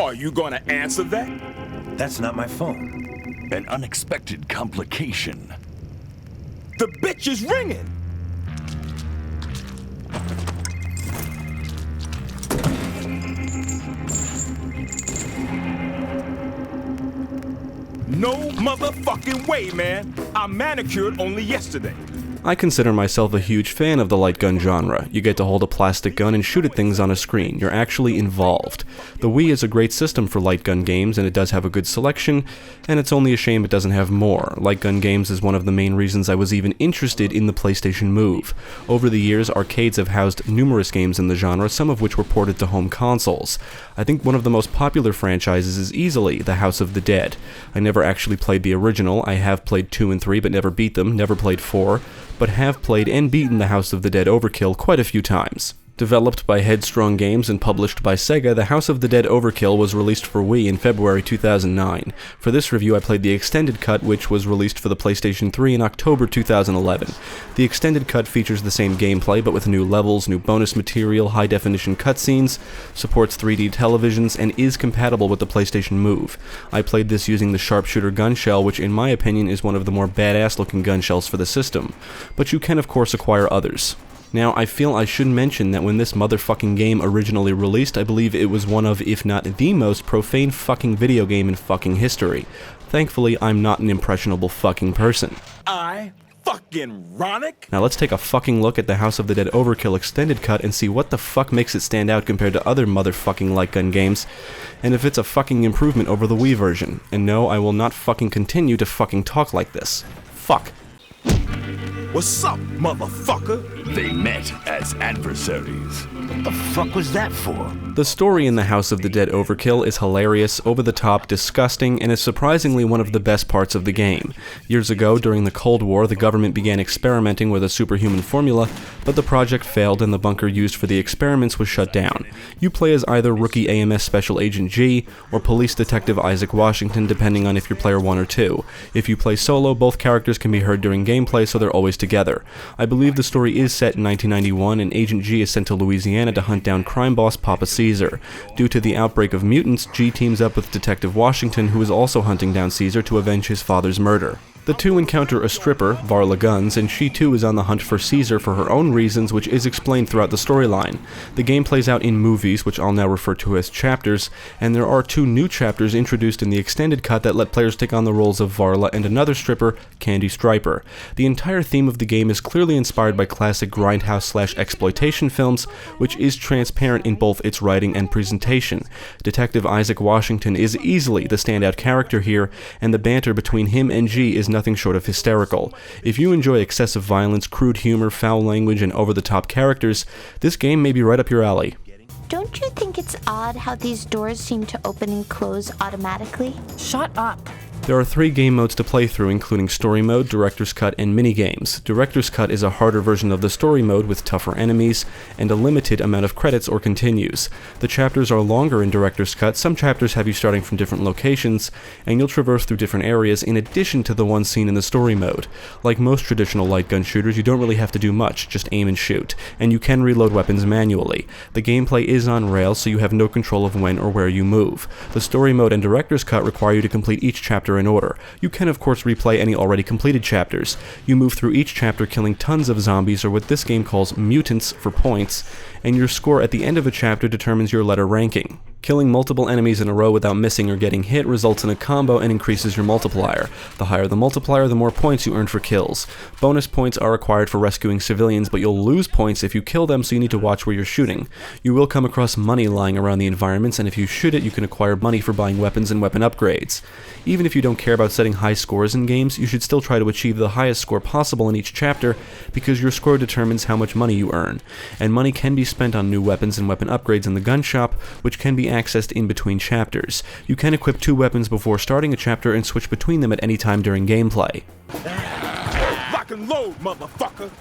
Are you gonna answer that? That's not my phone. An unexpected complication. The bitch is ringing! No motherfucking way, man. I manicured only yesterday. I consider myself a huge fan of the light gun genre. You get to hold a plastic gun and shoot at things on a screen. You're actually involved. The Wii is a great system for light gun games, and it does have a good selection, and it's only a shame it doesn't have more. Light gun games is one of the main reasons I was even interested in the PlayStation Move. Over the years, arcades have housed numerous games in the genre, some of which were ported to home consoles. I think one of the most popular franchises is easily The House of the Dead. I never actually played the original. I have played 2 and 3 but never beat them, never played 4, but have played and beaten The House of the Dead Overkill quite a few times. Developed by Headstrong Games and published by Sega, The House of the Dead Overkill was released for Wii in February 2009. For this review, I played the extended cut, which was released for the PlayStation 3 in October 2011. The extended cut features the same gameplay, but with new levels, new bonus material, high-definition cutscenes, supports 3D televisions, and is compatible with the PlayStation Move. I played this using the sharpshooter gun shell, which in my opinion is one of the more badass-looking gun shells for the system, but you can of course acquire others. Now, I feel I should mention that when this motherfucking game originally released, I believe it was one of, if not the most profane fucking video game in fucking history. Thankfully, I'm not an impressionable fucking person. I fucking Ronic? Now let's take a fucking look at the House of the Dead Overkill extended cut and see what the fuck makes it stand out compared to other motherfucking light gun games, and if it's a fucking improvement over the Wii version. And no, I will not fucking continue to fucking talk like this. Fuck. What's up, motherfucker? They met as adversaries. What the fuck was that for? The story in The House of the Dead Overkill is hilarious, over-the-top, disgusting, and is surprisingly one of the best parts of the game. Years ago, during the Cold War, the government began experimenting with a superhuman formula, but the project failed and the bunker used for the experiments was shut down. You play as either rookie AMS Special Agent G or Police Detective Isaac Washington, depending on if you're player 1 or 2. If you play solo, both characters can be heard during gameplay, so they're always together. I believe the story is set in 1991, and Agent G is sent to Louisiana to hunt down crime boss Papa Caesar. Due to the outbreak of mutants, G teams up with Detective Washington, who is also hunting down Caesar to avenge his father's murder. The two encounter a stripper, Varla Guns, and she too is on the hunt for Caesar for her own reasons, which is explained throughout the storyline. The game plays out in movies, which I'll now refer to as chapters, and there are 2 new chapters introduced in the extended cut that let players take on the roles of Varla and another stripper, Candy Striper. The entire theme of the game is clearly inspired by classic grindhouse/exploitation films, which is transparent in both its writing and presentation. Detective Isaac Washington is easily the standout character here, and the banter between him and G is nothing short of hysterical. If you enjoy excessive violence, crude humor, foul language, and over-the-top characters, this game may be right up your alley. Don't you think it's odd how these doors seem to open and close automatically? Shut up. There are 3 game modes to play through, including Story Mode, Director's Cut, and Minigames. Director's Cut is a harder version of the Story Mode with tougher enemies and a limited amount of credits or continues. The chapters are longer in Director's Cut. Some chapters have you starting from different locations, and you'll traverse through different areas in addition to the ones seen in the Story Mode. Like most traditional light gun shooters, you don't really have to do much, just aim and shoot, and you can reload weapons manually. The gameplay is on rails, so you have no control of when or where you move. The Story Mode and Director's Cut require you to complete each chapter in order. You can of course replay any already completed chapters. You move through each chapter killing tons of zombies, or what this game calls mutants, for points, and your score at the end of a chapter determines your letter ranking. Killing multiple enemies in a row without missing or getting hit results in a combo and increases your multiplier. The higher the multiplier, the more points you earn for kills. Bonus points are required for rescuing civilians, but you'll lose points if you kill them, so you need to watch where you're shooting. You will come across money lying around the environments, and if you shoot it, you can acquire money for buying weapons and weapon upgrades. Even if you don't care about setting high scores in games, you should still try to achieve the highest score possible in each chapter, because your score determines how much money you earn. And money can be spent on new weapons and weapon upgrades in the gun shop, which can be accessed in between chapters. You can equip 2 weapons before starting a chapter and switch between them at any time during gameplay. Lock and load, motherfucker!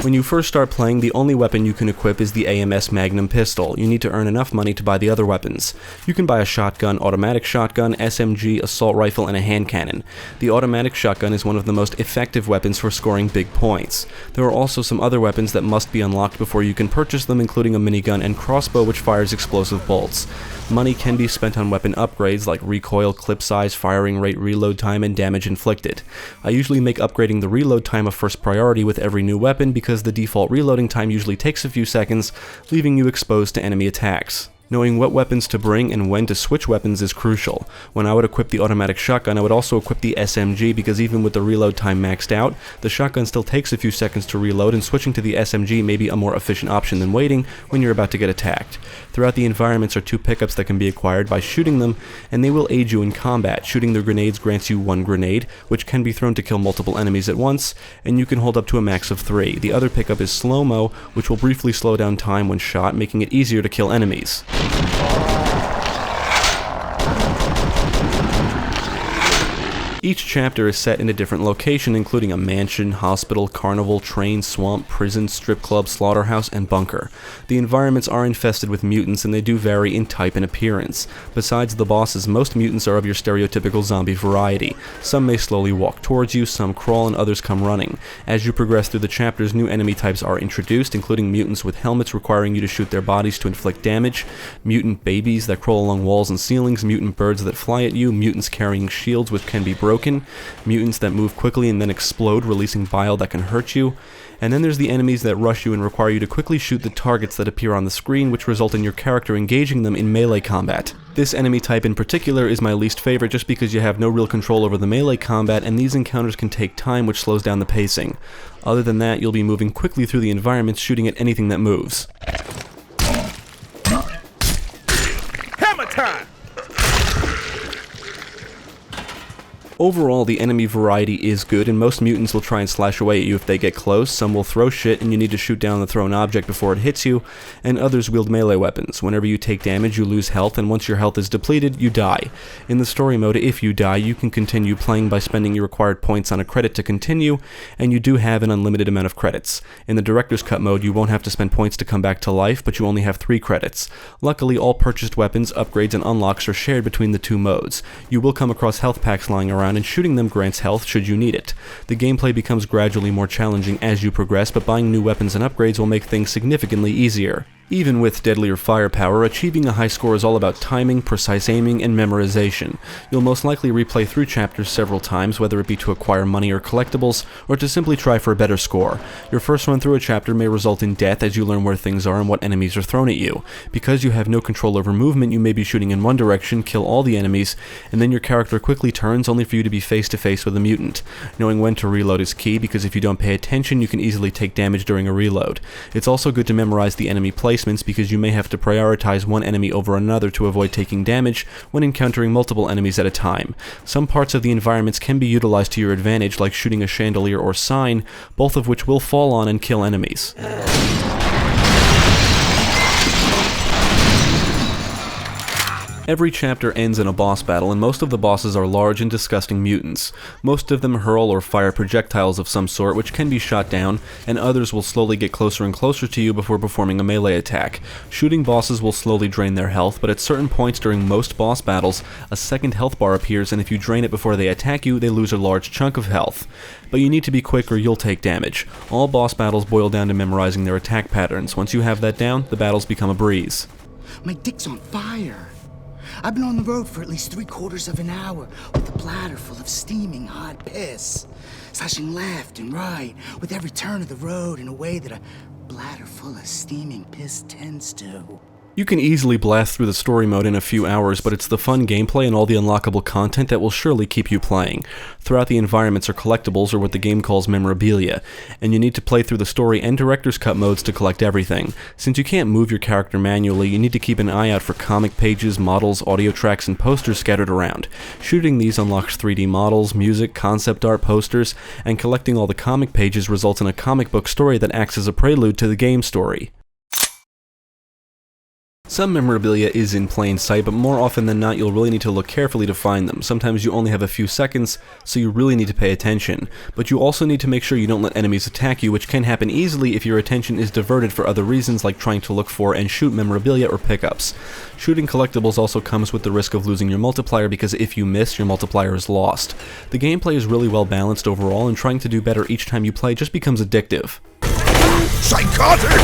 When you first start playing, the only weapon you can equip is the AMS Magnum pistol. You need to earn enough money to buy the other weapons. You can buy a shotgun, automatic shotgun, SMG, assault rifle, and a hand cannon. The automatic shotgun is one of the most effective weapons for scoring big points. There are also some other weapons that must be unlocked before you can purchase them, including a minigun and crossbow which fires explosive bolts. Money can be spent on weapon upgrades like recoil, clip size, firing rate, reload time, and damage inflicted. I usually make upgrading the reload time a first priority with every new weapon because the default reloading time usually takes a few seconds, leaving you exposed to enemy attacks. Knowing what weapons to bring and when to switch weapons is crucial. When I would equip the automatic shotgun, I would also equip the SMG because even with the reload time maxed out, the shotgun still takes a few seconds to reload, and switching to the SMG may be a more efficient option than waiting when you're about to get attacked. Throughout the environments are 2 pickups that can be acquired by shooting them, and they will aid you in combat. Shooting the grenades grants you 1 grenade, which can be thrown to kill multiple enemies at once, and you can hold up to a max of 3. The other pickup is slow-mo, which will briefly slow down time when shot, making it easier to kill enemies. Each chapter is set in a different location, including a mansion, hospital, carnival, train, swamp, prison, strip club, slaughterhouse, and bunker. The environments are infested with mutants, and they do vary in type and appearance. Besides the bosses, most mutants are of your stereotypical zombie variety. Some may slowly walk towards you, some crawl, and others come running. As you progress through the chapters, new enemy types are introduced, including mutants with helmets requiring you to shoot their bodies to inflict damage, mutant babies that crawl along walls and ceilings, mutant birds that fly at you, mutants carrying shields which can be broken, mutants that move quickly and then explode, releasing bile that can hurt you, and then there's the enemies that rush you and require you to quickly shoot the targets that appear on the screen, which result in your character engaging them in melee combat. This enemy type in particular is my least favorite just because you have no real control over the melee combat, and these encounters can take time, which slows down the pacing. Other than that, you'll be moving quickly through the environments, shooting at anything that moves. Hammer time! Overall, the enemy variety is good, and most mutants will try and slash away at you if they get close. Some will throw shit and you need to shoot down the thrown object before it hits you, and others wield melee weapons. Whenever you take damage, you lose health, and once your health is depleted, you die. In the story mode, if you die, you can continue playing by spending your required points on a credit to continue, and you do have an unlimited amount of credits. In the Director's Cut mode, you won't have to spend points to come back to life, but you only have 3 credits. Luckily, all purchased weapons, upgrades, and unlocks are shared between the 2 modes. You will come across health packs lying around, and shooting them grants health should you need it. The gameplay becomes gradually more challenging as you progress, but buying new weapons and upgrades will make things significantly easier. Even with deadlier firepower, achieving a high score is all about timing, precise aiming, and memorization. You'll most likely replay through chapters several times, whether it be to acquire money or collectibles, or to simply try for a better score. Your first run through a chapter may result in death as you learn where things are and what enemies are thrown at you. Because you have no control over movement, you may be shooting in one direction, kill all the enemies, and then your character quickly turns only for you to be face to face with a mutant. Knowing when to reload is key, because if you don't pay attention, you can easily take damage during a reload. It's also good to memorize the enemy placements, because you may have to prioritize one enemy over another to avoid taking damage when encountering multiple enemies at a time. Some parts of the environments can be utilized to your advantage, like shooting a chandelier or sign, both of which will fall on and kill enemies. Every chapter ends in a boss battle, and most of the bosses are large and disgusting mutants. Most of them hurl or fire projectiles of some sort, which can be shot down, and others will slowly get closer and closer to you before performing a melee attack. Shooting bosses will slowly drain their health, but at certain points during most boss battles, a second health bar appears, and if you drain it before they attack you, they lose a large chunk of health. But you need to be quick or you'll take damage. All boss battles boil down to memorizing their attack patterns. Once you have that down, the battles become a breeze. My dick's on fire. I've been on the road for at least 3/4 of an hour with a bladder full of steaming hot piss, slashing left and right with every turn of the road in a way that a bladder full of steaming piss tends to. You can easily blast through the story mode in a few hours, but it's the fun gameplay and all the unlockable content that will surely keep you playing. Throughout the environments are collectibles, or what the game calls memorabilia, and you need to play through the story and Director's Cut modes to collect everything. Since you can't move your character manually, you need to keep an eye out for comic pages, models, audio tracks, and posters scattered around. Shooting these unlocks 3D models, music, concept art, posters, and collecting all the comic pages results in a comic book story that acts as a prelude to the game story. Some memorabilia is in plain sight, but more often than not you'll really need to look carefully to find them. Sometimes you only have a few seconds, so you really need to pay attention. But you also need to make sure you don't let enemies attack you, which can happen easily if your attention is diverted for other reasons, like trying to look for and shoot memorabilia or pickups. Shooting collectibles also comes with the risk of losing your multiplier, because if you miss, your multiplier is lost. The gameplay is really well balanced overall, and trying to do better each time you play just becomes addictive. Psychotic!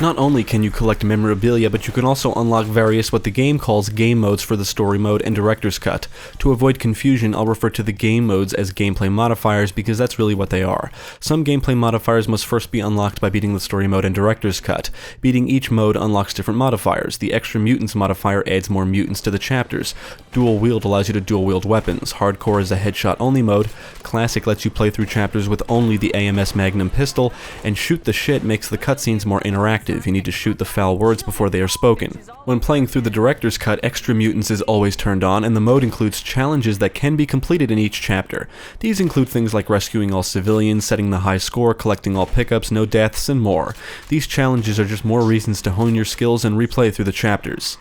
Not only can you collect memorabilia, but you can also unlock various what the game calls game modes for the story mode and director's cut. To avoid confusion, I'll refer to the game modes as gameplay modifiers because that's really what they are. Some gameplay modifiers must first be unlocked by beating the story mode and director's cut. Beating each mode unlocks different modifiers. The Extra Mutants modifier adds more mutants to the chapters. Dual Wield allows you to dual wield weapons. Hardcore is a headshot only mode. Classic lets you play through chapters with only the AMS Magnum pistol, and Shoot the Shit makes the cutscenes more interactive. You need to shoot the foul words before they are spoken. When playing through the director's cut, Extra Mutants is always turned on, and the mode includes challenges that can be completed in each chapter. These include things like rescuing all civilians, setting the high score, collecting all pickups, no deaths, and more. These challenges are just more reasons to hone your skills and replay through the chapters.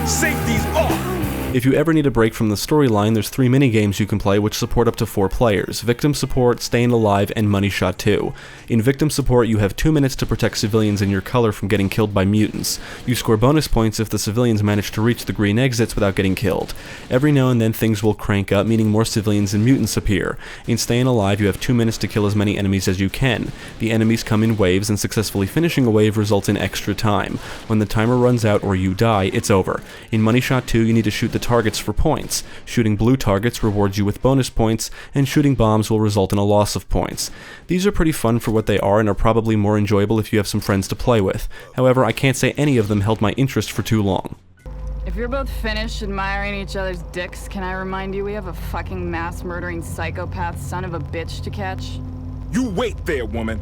Safety's off! If you ever need a break from the storyline, there's 3 minigames you can play which support up to 4 players: Victim Support, Staying Alive, and Money Shot 2. In Victim Support, you have 2 minutes to protect civilians in your color from getting killed by mutants. You score bonus points if the civilians manage to reach the green exits without getting killed. Every now and then things will crank up, meaning more civilians and mutants appear. In Staying Alive, you have 2 minutes to kill as many enemies as you can. The enemies come in waves, and successfully finishing a wave results in extra time. When the timer runs out or you die, it's over. In Money Shot 2, you need to shoot the targets for points. Shooting blue targets rewards you with bonus points, and shooting bombs will result in a loss of points. These are pretty fun for what they are and are probably more enjoyable if you have some friends to play with. However, I can't say any of them held my interest for too long. If you're both finished admiring each other's dicks, can I remind you we have a fucking mass-murdering psychopath son of a bitch to catch? You wait there, woman.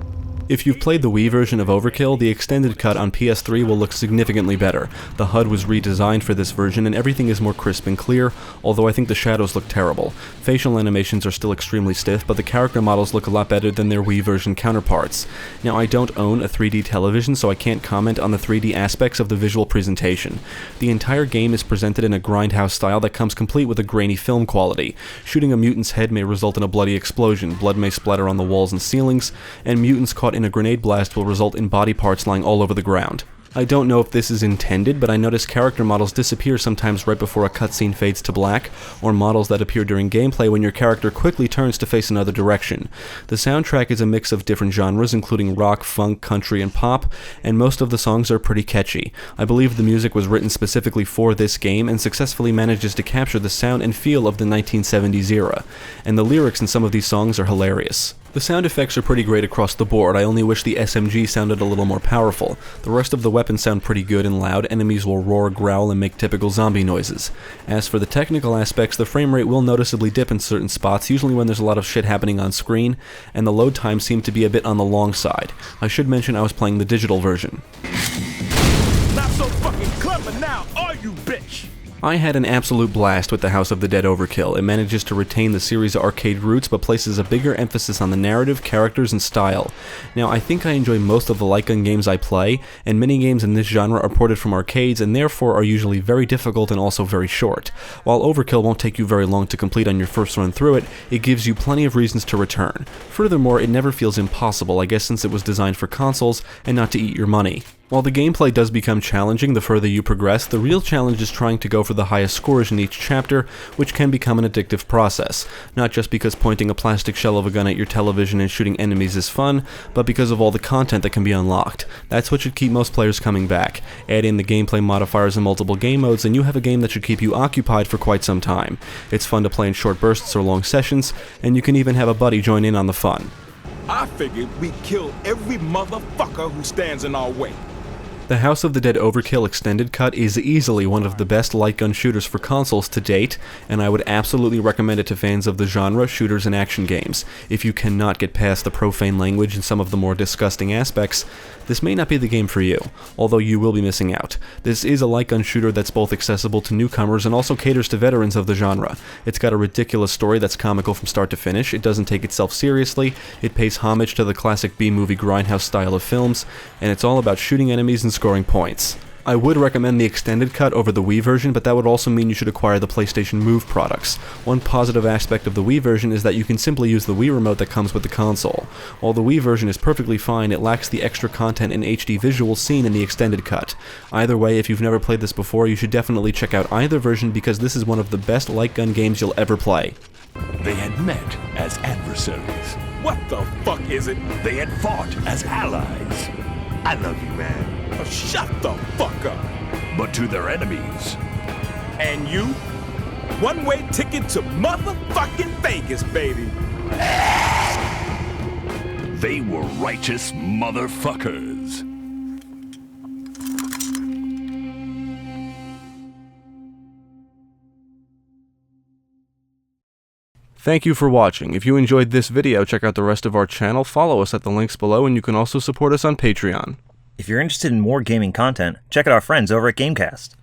If you've played the Wii version of Overkill, the extended cut on PS3 will look significantly better. The HUD was redesigned for this version, and everything is more crisp and clear, although I think the shadows look terrible. Facial animations are still extremely stiff, but the character models look a lot better than their Wii version counterparts. Now, I don't own a 3D television, so I can't comment on the 3D aspects of the visual presentation. The entire game is presented in a grindhouse style that comes complete with a grainy film quality. Shooting a mutant's head may result in a bloody explosion, blood may splatter on the walls and ceilings, and mutants caught in a grenade blast will result in body parts lying all over the ground. I don't know if this is intended, but I notice character models disappear sometimes right before a cutscene fades to black, or models that appear during gameplay when your character quickly turns to face another direction. The soundtrack is a mix of different genres, including rock, funk, country, and pop, and most of the songs are pretty catchy. I believe the music was written specifically for this game and successfully manages to capture the sound and feel of the 1970s era, and the lyrics in some of these songs are hilarious. The sound effects are pretty great across the board. I only wish the SMG sounded a little more powerful. The rest of the weapons sound pretty good and loud. Enemies will roar, growl, and make typical zombie noises. As for the technical aspects, the frame rate will noticeably dip in certain spots, usually when there's a lot of shit happening on screen, and the load times seem to be a bit on the long side. I should mention I was playing the digital version. Not so fucking clever now, are you, bitch? I had an absolute blast with the House of the Dead Overkill. It manages to retain the series' arcade roots, but places a bigger emphasis on the narrative, characters, and style. Now, I think I enjoy most of the light gun games I play, and many games in this genre are ported from arcades and therefore are usually very difficult and also very short. While Overkill won't take you very long to complete on your first run through it, it gives you plenty of reasons to return. Furthermore, it never feels impossible, I guess since it was designed for consoles and not to eat your money. While the gameplay does become challenging the further you progress, the real challenge is trying to go for the highest scores in each chapter, which can become an addictive process. Not just because pointing a plastic shell of a gun at your television and shooting enemies is fun, but because of all the content that can be unlocked. That's what should keep most players coming back. Add in the gameplay modifiers and multiple game modes, and you have a game that should keep you occupied for quite some time. It's fun to play in short bursts or long sessions, and you can even have a buddy join in on the fun. I figured we'd kill every motherfucker who stands in our way. The House of the Dead Overkill Extended Cut is easily one of the best light gun shooters for consoles to date, and I would absolutely recommend it to fans of the genre, shooters, and action games. If you cannot get past the profane language and some of the more disgusting aspects, this may not be the game for you, although you will be missing out. This is a light gun shooter that's both accessible to newcomers and also caters to veterans of the genre. It's got a ridiculous story that's comical from start to finish, it doesn't take itself seriously, it pays homage to the classic B-movie grindhouse style of films, and it's all about shooting enemies and scoring points. I would recommend the extended cut over the Wii version, but that would also mean you should acquire the PlayStation Move products. One positive aspect of the Wii version is that you can simply use the Wii remote that comes with the console. While the Wii version is perfectly fine, it lacks the extra content and HD visuals seen in the extended cut. Either way, if you've never played this before, you should definitely check out either version because this is one of the best light gun games you'll ever play. They had met as adversaries. What the fuck is it? They had fought as allies. I love you, man. Oh, shut the fuck up. But to their enemies, And you? One-way ticket to motherfucking Vegas, baby. they were righteous motherfuckers. Thank you for watching. If you enjoyed this video, check out the rest of our channel, follow us at the links below, and you can also support us on Patreon. If you're interested in more gaming content, check out our friends over at GameCast.